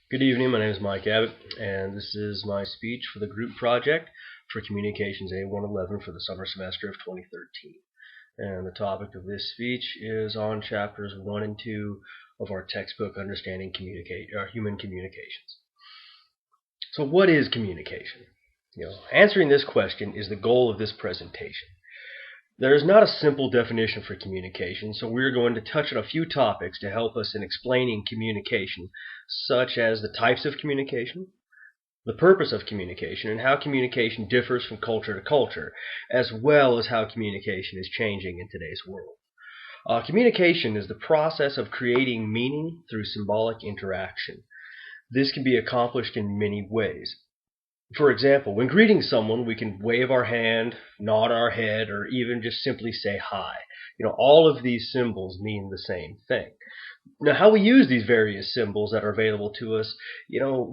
Good evening, my name is Mike Abbott, and this is my speech for the group project for Communications A111 for the summer semester of 2013. And the topic of this speech is on chapters 1 and 2 of our textbook Understanding Human Communications. So what is communication? Answering this question is the goal of this presentation. There is not a simple definition for communication, so we're going to touch on a few topics to help us in explaining communication, such as the types of communication, the purpose of communication, and how communication differs from culture to culture, as well as how communication is changing in today's world. Communication is the process of creating meaning through symbolic interaction. This can be accomplished in many ways. For example, when greeting someone, we can wave our hand, nod our head, or even just simply say hi. All of these symbols mean the same thing. Now, how we use these various symbols that are available to us,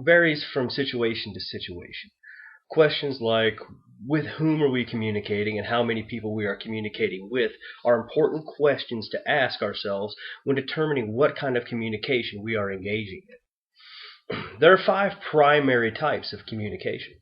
varies from situation to situation. Questions like, with whom are we communicating and how many people we are communicating with are important questions to ask ourselves when determining what kind of communication we are engaging in. There are 5 primary types of communication.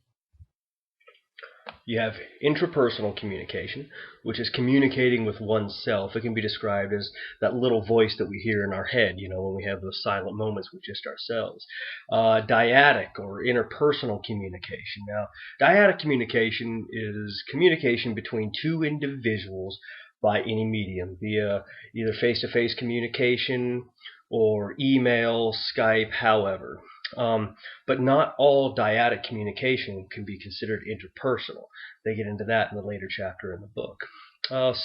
You have intrapersonal communication, which is communicating with oneself. It can be described as that little voice that we hear in our head, when we have those silent moments with just ourselves. Dyadic or interpersonal communication. Now, dyadic communication is communication between two individuals by any medium, via either face-to-face communication or email, Skype, however. But not all dyadic communication can be considered interpersonal. They get into that in the later chapter in the book.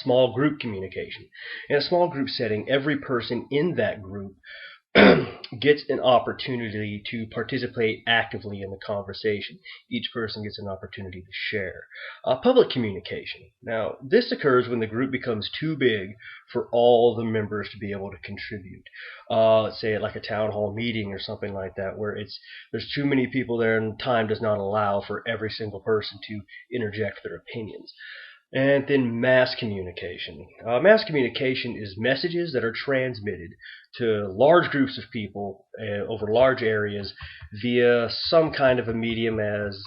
Small group communication. In a small group setting, every person in that group gets an opportunity to participate actively in the conversation. Each person gets an opportunity to share. Public communication. Now, this occurs when the group becomes too big for all the members to be able to contribute. Let's say at like a town hall meeting or something like that, where there's too many people there and time does not allow for every single person to interject their opinions. And then mass communication. Mass communication is messages that are transmitted to large groups of people over large areas via some kind of a medium, as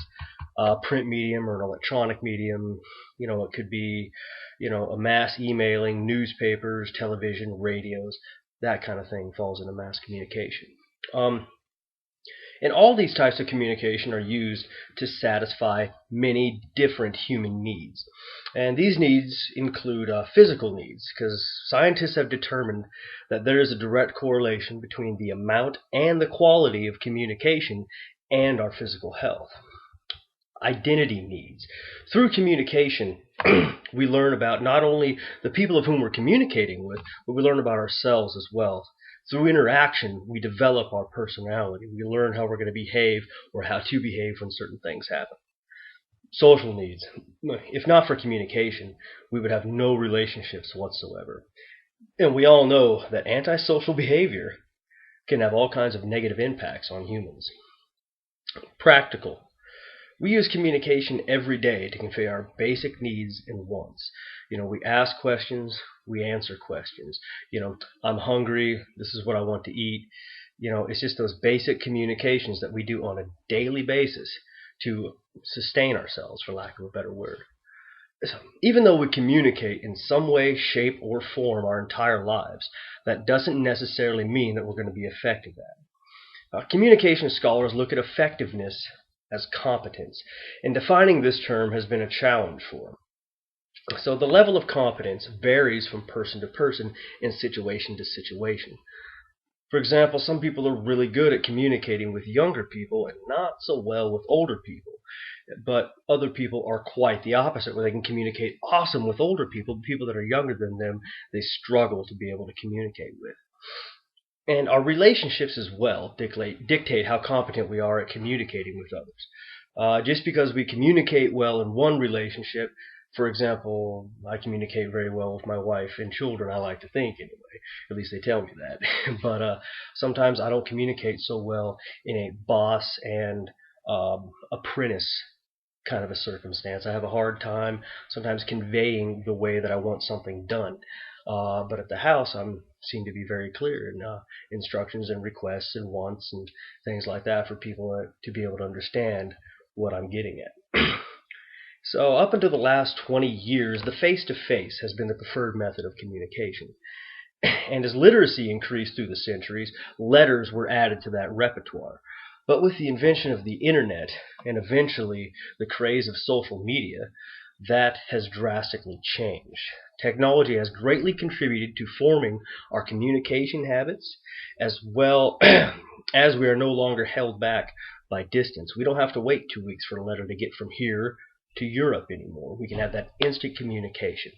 a print medium or an electronic medium. It could be, a mass emailing, newspapers, television, radios, that kind of thing falls into mass communication. And all these types of communication are used to satisfy many different human needs. And these needs include physical needs, because scientists have determined that there is a direct correlation between the amount and the quality of communication and our physical health. Identity needs. Through communication, we learn about not only the people of whom we're communicating with, but we learn about ourselves as well. Through interaction, we develop our personality. We learn how we're going to behave or how to behave when certain things happen. Social needs. If not for communication, we would have no relationships whatsoever. And we all know that antisocial behavior can have all kinds of negative impacts on humans. Practical. We use communication every day to convey our basic needs and wants. We ask questions, we answer questions. I'm hungry, this is what I want to eat. It's just those basic communications that we do on a daily basis to sustain ourselves, for lack of a better word. So, even though we communicate in some way, shape, or form our entire lives, that doesn't necessarily mean that we're going to be effective at it. Communication scholars look at effectiveness as competence, and defining this term has been a challenge for them. So the level of competence varies from person to person and situation to situation. For example, some people are really good at communicating with younger people and not so well with older people. But other people are quite the opposite, where they can communicate awesome with older people. People that are younger than them, they struggle to be able to communicate with. And our relationships as well dictate how competent we are at communicating with others. Just because we communicate well in one relationship, for example, I communicate very well with my wife and children, I like to think anyway. At least they tell me that. But sometimes I don't communicate so well in a boss and apprentice kind of a circumstance. I have a hard time sometimes conveying the way that I want something done. But at the house, I'm seen to be very clear in instructions and requests and wants and things like that for people to be able to understand what I'm getting at. So up until the last 20 years, the face-to-face has been the preferred method of communication. And as literacy increased through the centuries, letters were added to that repertoire. But with the invention of the internet and eventually the craze of social media, that has drastically changed. Technology has greatly contributed to forming our communication habits, as well as we are no longer held back by distance. We don't have to wait 2 weeks for a letter to get from here to Europe anymore. We can have that instant communication.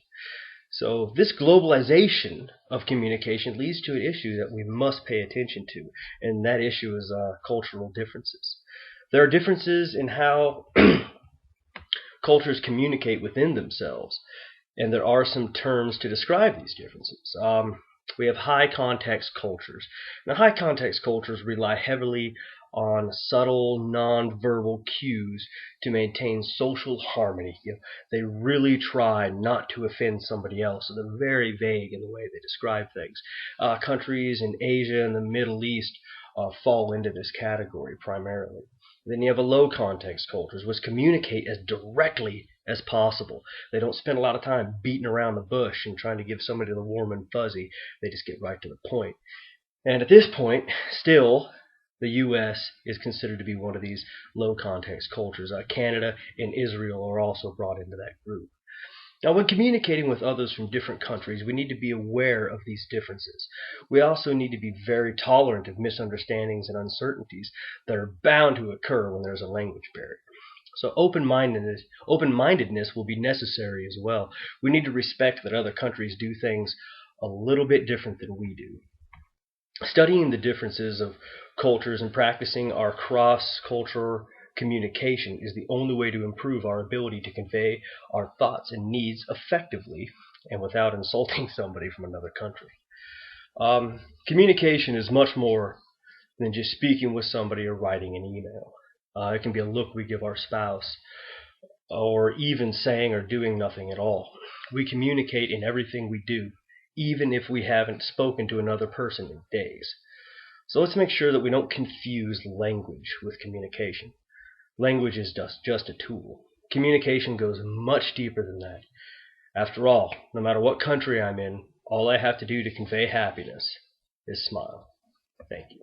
So this globalization of communication leads to an issue that we must pay attention to, and that issue is cultural differences. There are differences in how cultures communicate within themselves, and there are some terms to describe these differences. We have high context cultures. Now, high context cultures rely heavily on subtle non-verbal cues to maintain social harmony. They really try not to offend somebody else, so they're very vague in the way they describe things. Countries in Asia and the Middle East fall into this category primarily. Then you have a low context cultures, which communicate as directly as possible. They don't spend a lot of time beating around the bush and trying to give somebody the warm and fuzzy. They just get right to the point. And at this point, still, the U.S. is considered to be one of these low context cultures. Canada and Israel are also brought into that group. Now, when communicating with others from different countries, we need to be aware of these differences. We also need to be very tolerant of misunderstandings and uncertainties that are bound to occur when there's a language barrier. So open-mindedness will be necessary as well. We need to respect that other countries do things a little bit different than we do. Studying the differences of cultures and practicing our cross-cultural communication is the only way to improve our ability to convey our thoughts and needs effectively and without insulting somebody from another country. Communication is much more than just speaking with somebody or writing an email. It can be a look we give our spouse, or even saying or doing nothing at all. We communicate in everything we do, even if we haven't spoken to another person in days. So let's make sure that we don't confuse language with communication. Language is just a tool. Communication goes much deeper than that. After all, no matter what country I'm in, all I have to do to convey happiness is smile. Thank you.